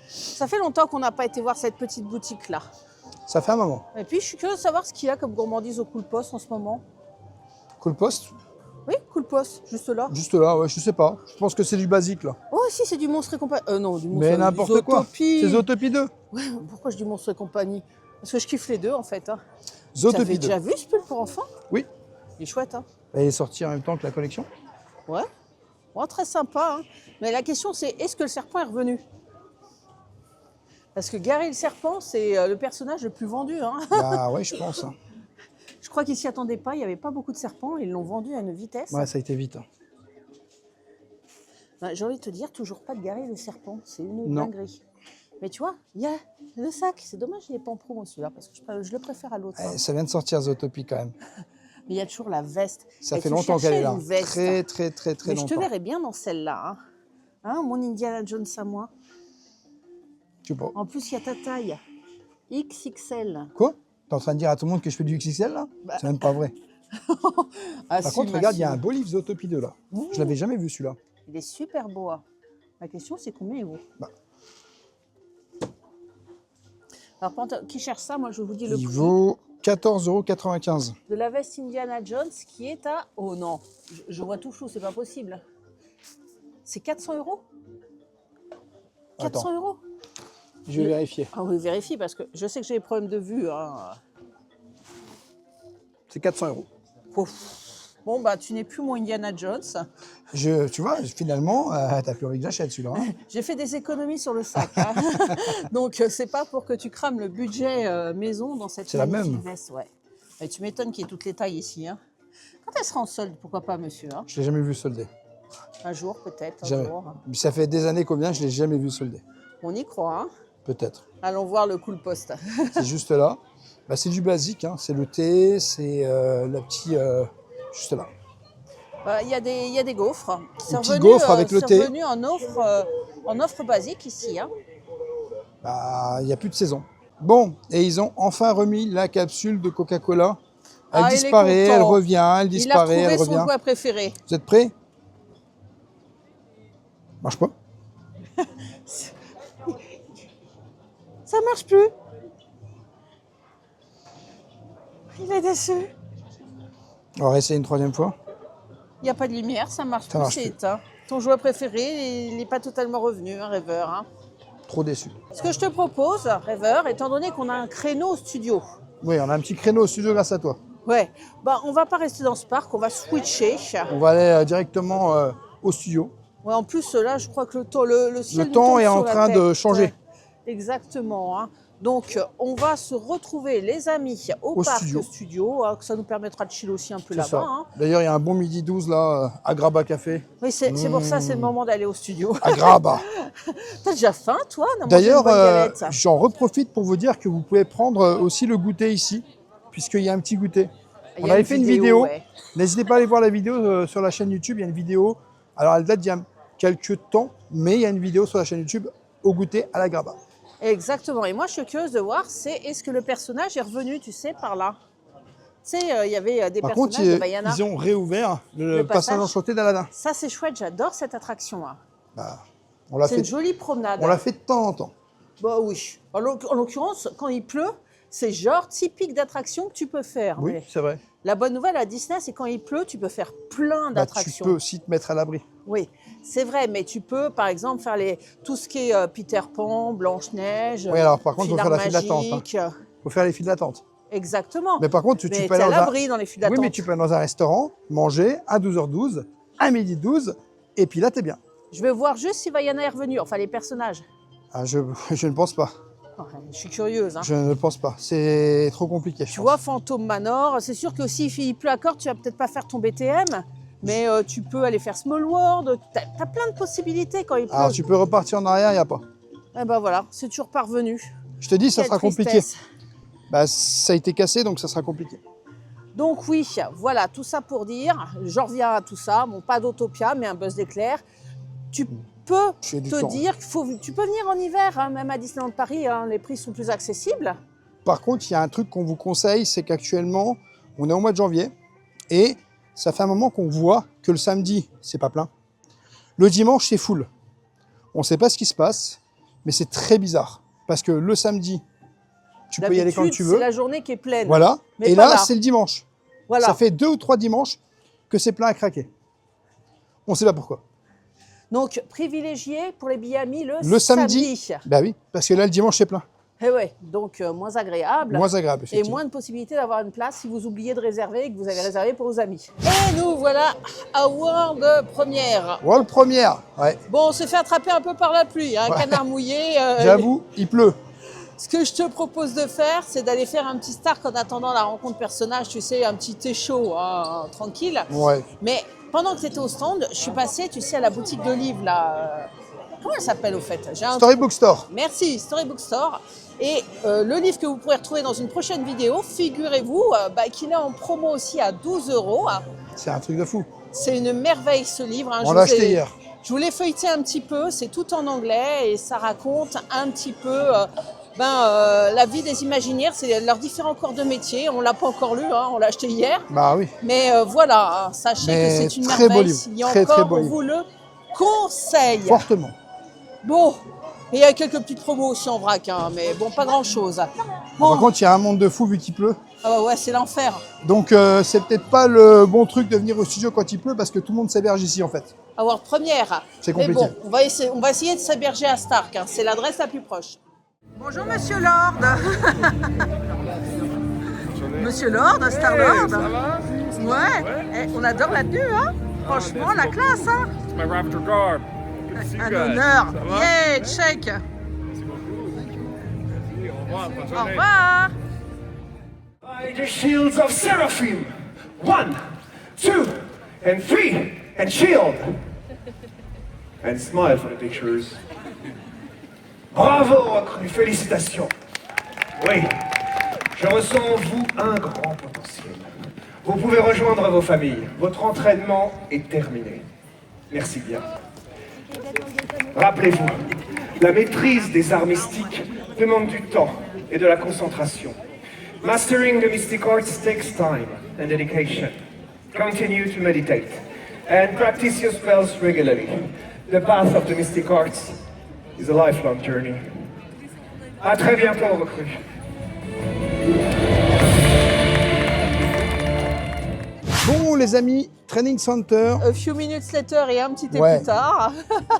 Ça fait longtemps qu'on n'a pas été voir cette petite boutique-là. Ça fait un moment. Et puis, je suis curieuse de savoir ce qu'il y a comme gourmandise au Cool Post en ce moment. Cool Post, Oui, Cool Post, juste là. juste là, ouais, je sais pas. Je pense que c'est du basique là. Oh, si, c'est du Monstre et compagnie. Non, du Monstre Mais n'importe quoi. Zootopie. C'est Zootopie 2. Ouais, pourquoi je dis Monstre et compagnie? Parce que je kiffe les deux en fait. Hein. Zootopie T'avais 2. déjà vu ce pull pour enfants? Oui. Il est chouette, hein? Elle est sortie en même temps que la collection. Ouais. Bon, très sympa. Hein. Mais la question, c'est est-ce que le serpent est revenu? Parce que Gary le serpent, c'est le personnage le plus vendu. Hein. Bah ouais, je pense. Hein. Je crois qu'ils s'y attendaient pas. Il n'y avait pas beaucoup de serpents. Ils l'ont vendu à une vitesse. Ouais, ça a été vite. Hein. Ben, j'ai envie de te dire, toujours pas de Gary le serpent. C'est une Non. dinguerie. Mais tu vois, il y a le sac. C'est dommage, il n'est pas en promo celui-là. Parce que je le préfère à l'autre. Eh, Hein. ça vient de sortir Zootopie quand même. Mais il y a toujours la veste. Ça Et fait tu longtemps qu'elle est cherchais là. une veste. Très, très, très, très Mais je te longtemps. verrais bien dans celle-là. Hein, mon Indiana Jones à moi. Tu sais pas. En plus, il y a ta taille. XXL. Quoi? T'es en train de dire à tout le monde que je fais du XXL là? Bah. C'est même pas vrai. Ah, Par si, contre, ma regarde, il y a fille. un beau livre Zootopie 2 là. Ouh. Je l'avais jamais vu celui-là. Il est super beau. Hein. La question, c'est combien il vaut? Bah. Alors, qui cherche ça? Moi, je vous dis le Il prix vaut 14,95 €. de la veste Indiana Jones qui est à... Oh non, je vois tout flou, c'est pas possible. C'est 400 €? 400 €? Je vais vérifier. Ah oui, vérifie, parce que je sais que j'ai des problèmes de vue. Hein. C'est 400 €. Ouf. Bon, bah, tu n'es plus mon Indiana Jones. Tu vois, finalement, t'as plus envie que j'achète celui-là. Hein. J'ai fait des économies sur le sac. Hein. Donc, c'est pas pour que tu crames le budget maison dans cette C'est la même. veste. Ouais. Et tu m'étonnes qu'il y ait toutes les tailles ici. Hein. Quand elle sera en solde, pourquoi pas, monsieur hein? Je l'ai jamais vu soldé. Un jour, peut-être. Un Jamais. jour. Ça fait des années combien, je l'ai jamais vu soldé. On y croit. Hein. Peut-être. Allons voir le cool post. C'est juste là. Bah, c'est du basique, hein. C'est le thé, c'est la petite... juste là. Il y a des gaufres. Un petit gaufre avec le thé. C'est revenu en offre basique ici. Hein. Bah, il n'y a plus de saison. Bon, et ils ont enfin remis la capsule de Coca-Cola. Elle Ah, il est disparaît, elle content. revient, elle Il a disparaît, trouvé elle son revient. jouet préféré. Vous êtes prêts? Marche pas? Ça marche plus. Il est déçu. On va essayer une troisième fois. Il n'y a pas de lumière, ça marche Ça plus, marche c'est plus. éteint. Ton jouet préféré, il n'est pas totalement revenu, un rêveur. Hein. Trop déçu. Ce que je te propose, rêveur, étant donné qu'on a un créneau au studio, Oui, on a un petit créneau au studio grâce à toi. ouais, bah, on va pas rester dans ce parc, on va switcher. On va aller directement au studio. Ouais, en plus, là, je crois que le ciel Le nous temps tombe est sur en la train tête. de changer. Ouais, exactement. Hein. Donc, on va se retrouver, les amis, au parc studio hein, que ça nous permettra de chiller aussi un peu C'est là-bas. ça. Hein. D'ailleurs, il y a un bon midi 12 là, à Graba Café. Oui, c'est pour ça, c'est le moment d'aller au studio. À Graba. T'as déjà faim, toi, de manger D'ailleurs, une bonne galette j'en reprofite pour vous dire que vous pouvez prendre aussi le goûter ici, puisqu'il y a un petit goûter. Il y On a avait une fait une vidéo. ouais. N'hésitez pas à aller voir la vidéo sur la chaîne YouTube. Il y a une vidéo. Alors, elle date d'il y a quelques temps, mais il y a une vidéo sur la chaîne YouTube au goûter à la Graba. Exactement. Et moi, je suis curieuse de voir, est-ce que le personnage est revenu, tu sais, par là. Tu sais, il y avait des Par personnages contre, de Vaiana. ils ont réouvert le passage enchanté d'Aladin. Ça, c'est chouette. J'adore cette attraction. Hein. Bah, on l'a C'est fait, une jolie promenade. on l'a fait de temps en temps. Bah oui. En l'occurrence, quand il pleut, c'est genre typique d'attraction que tu peux faire. Oui, Mais c'est vrai. la bonne nouvelle à Disney, c'est quand il pleut, tu peux faire plein Bah, tu d'attractions. peux aussi te mettre à l'abri. Oui, c'est vrai, mais tu peux, par exemple, faire tout ce qui est Peter Pan, Blanche-Neige. Oui, alors par contre, il faut faire la file d'attente. Magique. Il faut faire les files d'attente. Exactement. Mais par contre, tu Mais peux t'es aller à dans un... l'abri dans les files Oui, d'attente. mais tu peux aller dans un restaurant, manger à 12h12, à midi 12, et puis là, t'es bien. Je vais voir juste si Vaiana est revenue, enfin les personnages. Ah, je ne pense pas. Oh, je suis curieuse. Hein. Je ne pense pas. C'est trop compliqué. Tu vois, Phantom Manor, c'est sûr que s'il pleut à corps, tu vas peut-être pas faire ton BTM, mais tu peux aller faire Small World. T'as plein de possibilités quand il pleut. Alors, tu peux repartir en arrière, il n'y a pas. Eh ben voilà, c'est toujours parvenu. Je te dis, ça Quelle sera compliqué. tristesse. Bah, ça a été cassé, donc ça sera compliqué. Donc oui, voilà, tout ça pour dire, j'en reviens à tout ça, bon, pas d'Autopia, mais un buzz d'éclair. Tu peux J'ai du te temps. dire tu peux venir en hiver, hein, même à Disneyland Paris, hein, les prix sont plus accessibles. Par contre, il y a un truc qu'on vous conseille, c'est qu'actuellement, on est au mois de janvier, et ça fait un moment qu'on voit que le samedi, c'est pas plein. Le dimanche, c'est full. On ne sait pas ce qui se passe, mais c'est très bizarre. Parce que le samedi, tu peux y aller quand tu veux. C'est la journée qui est pleine. Voilà. Mais Et pas là, là. c'est le dimanche. Voilà. Ça fait 2 ou 3 dimanches que c'est plein à craquer. On ne sait pas pourquoi. Donc, privilégié pour les billets amis Le samedi. Bah oui, parce que là, le dimanche, c'est plein. Et ouais, donc moins agréable. Moins agréable, Et effectivement. moins de possibilités d'avoir une place si vous oubliez de réserver et que vous avez réservé pour vos amis. Et nous voilà à World Première. World Première, ouais. Bon, on s'est fait attraper un peu par la pluie, hein, Ouais. canard mouillé. J'avoue, il pleut. Ce que je te propose de faire, c'est d'aller faire un petit Stark en attendant la rencontre personnage, tu sais, un petit thé chaud, hein, tranquille. Ouais. Mais pendant que tu étais au stand, je suis passée, tu sais, à la boutique de livres, là. Comment elle s'appelle, au fait? J'ai un Storybook Store. Merci, Storybook Store. Et le livre que vous pourrez retrouver dans une prochaine vidéo, figurez-vous qu'il est en promo aussi à 12 €. C'est un truc de fou. C'est une merveille ce livre. Hein. On l'a acheté hier. Je voulais feuilleter un petit peu, c'est tout en anglais et ça raconte un petit peu la vie des imaginaires, c'est leurs différents corps de métier. On ne l'a pas encore lu, hein, on l'a acheté hier. Bah oui. Mais voilà, hein, sachez Mais que c'est une très beau merveille. livre. Il y a Très, encore, très beau on livre. vous le conseille. Fortement. Bon, et il y a quelques petites promos aussi en vrac, hein, mais bon, pas grand-chose. Bon, Par contre, il y a un monde de fou vu qu'il pleut. ah ouais, c'est l'enfer. Donc, c'est peut-être pas le bon truc de venir au studio quand il pleut parce que tout le monde s'héberge ici en fait. Avoir première. C'est Mais compliqué. bon, on va essayer de s'héberger à Stark, hein, c'est l'adresse la plus proche. Bonjour Monsieur Lord. Monsieur Lord, Star-Lord. Ouais, on adore la tenue, hein. Franchement, la classe, hein. It's my Raptor garb. Good to see you Un guys. honneur. Ça va? Yeah, check. Merci beaucoup. Merci, au revoir, bonne Au journée. revoir. By the shields of Seraphim. 1, 2, and 3, and shield. And smile for the pictures. Bravo, recrue, félicitations. Oui, je ressens en vous un grand potentiel. Vous pouvez rejoindre vos familles. Votre entraînement est terminé. Merci bien. Rappelez-vous, la maîtrise des arts mystiques demande du temps et de la concentration. Mastering the mystic arts takes time and dedication. Continue to meditate and practice your spells regularly. The path of the mystic arts is a lifelong journey. À très bientôt, recrues. Bon les amis, Training Center. A few minutes later et un petit peu Ouais. plus tard.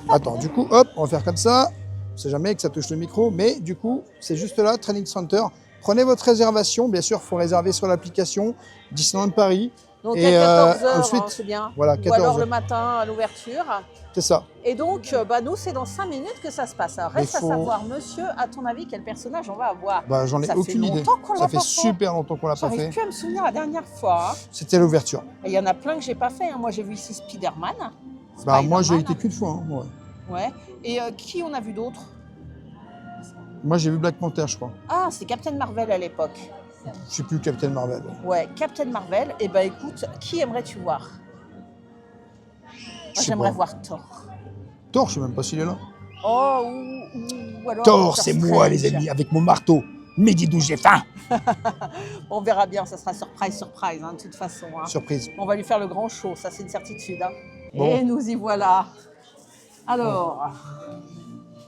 Attends, du coup, hop, on va faire comme ça. On sait jamais que ça touche le micro, mais du coup, c'est juste là, Training Center. Prenez votre réservation, bien sûr, il faut réserver sur l'application Disneyland Paris. Donc Et, à 14h, ensuite, c'est bien. voilà, Ou alors 14 le matin à l'ouverture. C'est ça. Et donc, nous, c'est dans 5 minutes que ça se passe. Alors, Mais reste faut- à savoir, monsieur, à ton avis, quel personnage on va avoir? Bah, j'en ai Ça fait aucune idée. longtemps qu'on l'a Ça fait pas fait. super longtemps qu'on l'a pas J'arrive fait. plus à me souvenir la dernière fois. Hein. C'était à l'ouverture. Et il y en a plein que j'ai pas fait. Hein. Moi, j'ai vu ici Spider-Man. Bah, moi, j'ai Spider-Man. été qu'une fois. Hein, ouais. Ouais. Et qui on a vu d'autres? Moi, j'ai vu Black Panther, je crois. Ah, c'est Captain Marvel à l'époque. Je sais plus Captain Marvel. Ouais, Captain Marvel. Et ben écoute, qui aimerais-tu voir? Moi, sais j'aimerais pas. voir Thor. Thor, je sais même pas s'il est là. Oh, ou alors Thor, Doctor c'est moi, les Strange. amis, avec mon marteau. Midi 12, j'ai faim. On verra bien, ça sera surprise, hein, de toute façon. Hein. Surprise. On va lui faire le grand show, ça c'est une certitude. Hein. Bon. Et nous y voilà. Alors,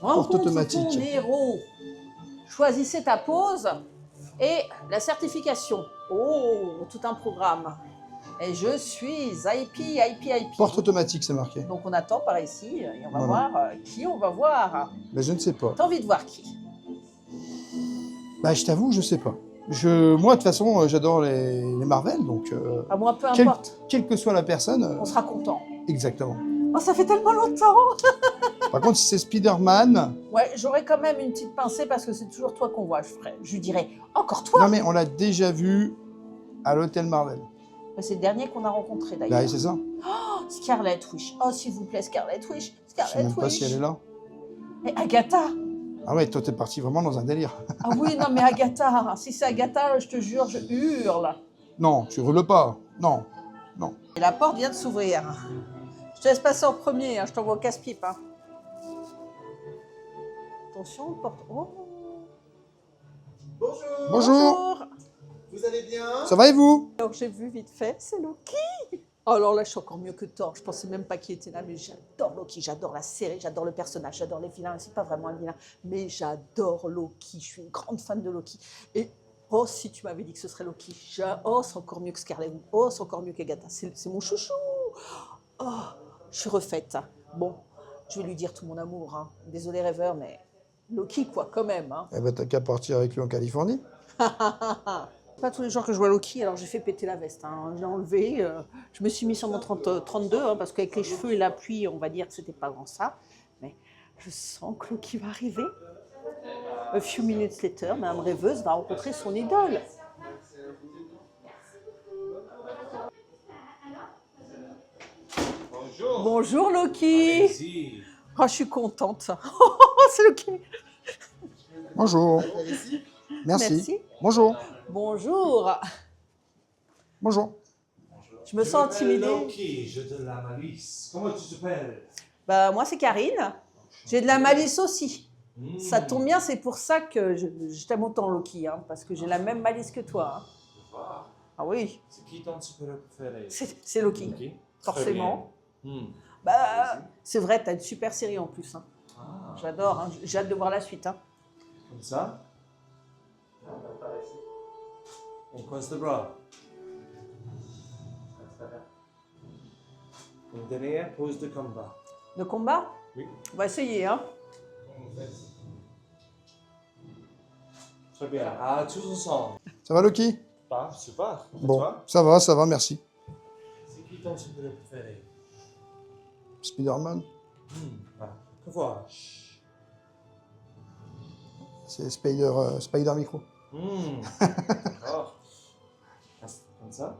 rencontre automatique. ton héros. Choisissez ta pose et la certification. Oh, tout un programme. Et je suis IP. Porte automatique, c'est marqué. Donc on attend par ici et on va Voilà. voir qui on va voir. Mais je ne sais pas. T'as envie de voir qui? Bah, je t'avoue, je sais pas. Moi, de toute façon, j'adore les Marvel, donc À moi, peu quel- importe. quelle que soit la personne, On sera content. exactement. Oh, ça fait tellement longtemps. Par contre, si c'est Spider-Man, Ouais, j'aurais quand même une petite pincée parce que c'est toujours toi qu'on voit. Je lui dirais, encore toi. non mais on l'a déjà vu à l'hôtel Marvel. C'est le dernier qu'on a rencontré d'ailleurs. Bah, c'est ça. Scarlet Witch. Oh, s'il vous plaît, Scarlet Witch. Je sais Scarlet même pas si elle est Witch. là. Et Agatha. Ah ouais, toi, t'es parti vraiment dans un délire. Ah oui, non, mais Agatha. Si c'est Agatha, je te jure, je hurle. Non, tu hurles pas. Non, non. Et la porte vient de s'ouvrir. Je te laisse passer en premier, hein, je t'envoie au casse-pipe. Hein. Attention, porte. Oh. Bonjour. Vous allez bien? Ça va et vous? Alors j'ai vu vite fait, c'est Loki. Oh, alors là, je suis encore mieux que Thor. Je pensais même pas qu'il était là, mais j'adore Loki. J'adore la série, j'adore le personnage, j'adore les vilains. C'est pas vraiment un vilain, mais j'adore Loki. Je suis une grande fan de Loki. Et oh, si tu m'avais dit que ce serait Loki, oh, c'est encore mieux que Scarlet. Oh, c'est encore mieux qu'Agatha. C'est mon chouchou. Oh, je suis refaite. Bon, je vais lui dire tout mon amour. Hein. Désolé rêveur, mais Loki quoi, quand même. Hein. Eh ben, t'as qu'à partir avec lui en Californie. Pas tous les jours que je vois Loki, alors j'ai fait péter la veste. Hein. J'ai enlevé, je me suis mis sur mon 32, hein, parce qu'avec les cheveux et la pluie, on va dire que c'était pas grand ça. Mais je sens que Loki va arriver. A few minutes later, Madame Rêveuse va rencontrer son idole. Bonjour Loki. Oh, je suis contente. C'est Loki. Bonjour. Merci. Merci. Bonjour. Bonjour. Bonjour. Je me sens intimidée. Loki, je te la malice. Comment tu t'appelles? Bah, moi, c'est Karine. J'ai de la malice aussi. Ça tombe bien, c'est pour ça que je t'aime autant, Loki, hein, parce que j'ai la même malice que toi. Hein. Ah oui, C'est qui ton super préféré? c'est Loki, Loki. forcément. Très bien. Bah, c'est vrai, t'as une super série en plus. Hein. Ah, J'adore, hein. J'ai hâte de voir la suite. Hein. comme ça. On croise les bras. Une dernière pause de combat. De combat? Oui. On va essayer. Hein. Très bien. À tous ensemble. Ça va, Loki? Super. Et Bon, toi? ça va, merci. ton super préféré? Spider-Man, Ah, que vois? c'est Spider Micro. D'accord. Comme ça.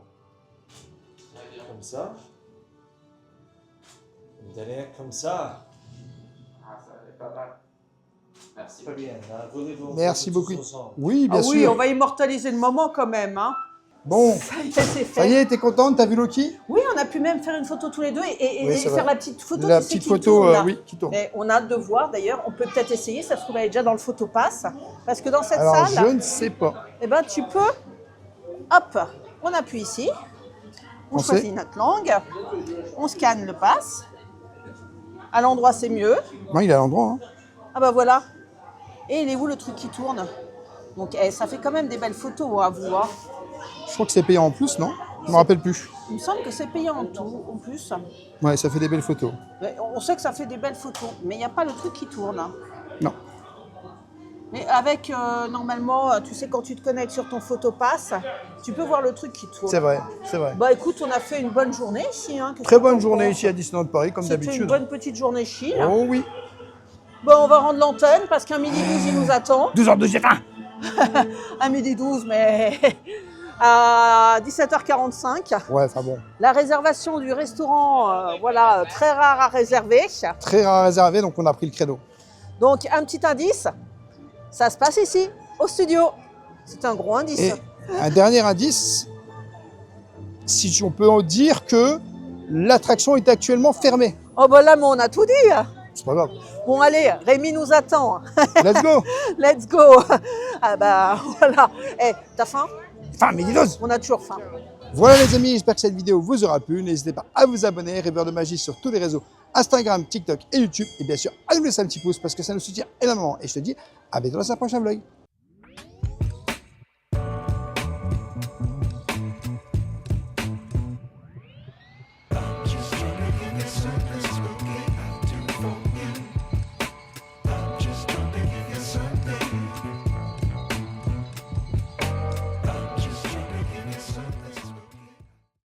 Comme ça. Une dernière comme ça. Ah, ça n'est pas mal. Merci. Très bien. Voulez-vous Merci faire beaucoup. tous ensemble? Oui, bien Ah sûr. oui, on va immortaliser le moment quand même. Hein. Bon, Ça y est, c'est fait. ça y est, t'es contente? T'as vu Loki? Oui, on a pu même faire une photo tous les deux et Oui, c'est faire vrai. la petite photo. La tu sais, petite qui photo, tourne, là. oui, qui tourne. Mais on a hâte de voir d'ailleurs. On peut peut-être essayer. Ça se trouve, elle est déjà dans le photopass. Parce que dans cette Alors, salle, je ne sais pas. eh ben, tu peux. Hop, on appuie ici. On Français. choisit notre langue. On scanne le pass. À l'endroit, c'est mieux. Non, il est à l'endroit. Hein. Ah bah voilà. Et il est où le truc qui tourne? Donc, ça fait quand même des belles photos à vous. Hein. Je crois que c'est payant en plus, non? Je me rappelle plus. Il me semble que c'est payant en tout, en plus. Ouais, ça fait des belles photos. Mais on sait que ça fait des belles photos, mais il n'y a pas le truc qui tourne. Hein. Non. Mais avec, normalement, tu sais, quand tu te connectes sur ton photopass, tu peux voir le truc qui tourne. C'est vrai, c'est vrai. Bah écoute, on a fait une bonne journée ici. Hein. Qu'est-ce Très que bonne t'en journée penses? ici à Disneyland Paris, comme C'était d'habitude. une bonne petite journée chill. Oh oui. Bon, on va rendre l'antenne parce qu'un midi 12, il nous attend. 12h12, j'ai faim. Un midi 12, mais à 17h45. Ouais, enfin bon. La réservation du restaurant, voilà, très rare à réserver. Très rare à réserver, donc on a pris le credo. Donc, un petit indice, ça se passe ici, au studio. C'est un gros indice. Et un dernier indice, si on peut en dire que l'attraction est actuellement fermée. Oh bah là, mais on a tout dit. C'est pas grave. Bon, allez, Rémi nous attend. Let's go. Let's go. Ah bah, voilà. Eh, t'as faim? Enfin, midi 12. On a toujours faim. Voilà les amis, j'espère que cette vidéo vous aura plu. N'hésitez pas à vous abonner, Rêveur de Magie sur tous les réseaux, Instagram, TikTok et YouTube. Et bien sûr, à nous laisser un petit pouce parce que ça nous soutient énormément. Et je te dis à bientôt dans un prochain vlog.